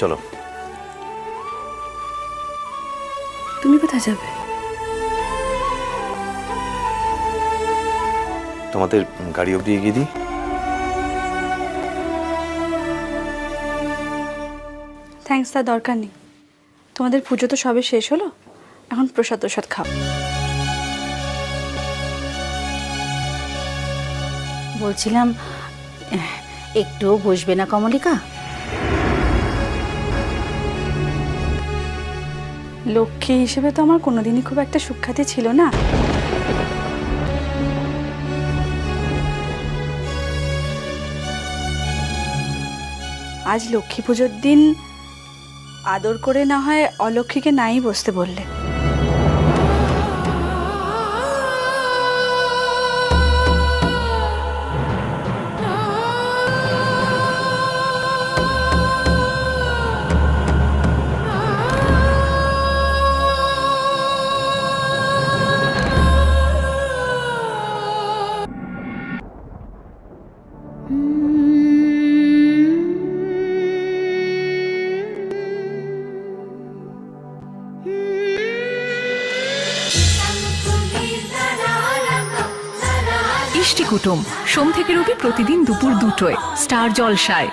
চলো। তুমি কোথায় যাবে? তোমাদের গাড়ি অবধি এগিয়ে দিই। থ্যাঙ্কস, তার দরকার নেই। তোমাদের পুজো তো সবে শেষ হলো, এখন প্রসাদ প্রসাদ খাও। বলছিলাম, একটুও বসবে না কমলিকা? লক্ষ্মী হিসেবে তো আমার কোনোদিনই খুব একটা সুখ্যাতি ছিল না। আজ লক্ষ্মী পুজোর দিন আদর করে না হয় অলক্ষ্মীকে নাই বসতে বললে। ইষ্টি কুটুম সোম থেকে রবি প্রতিদিন দুপুর 2টোয় স্টার জলসায়।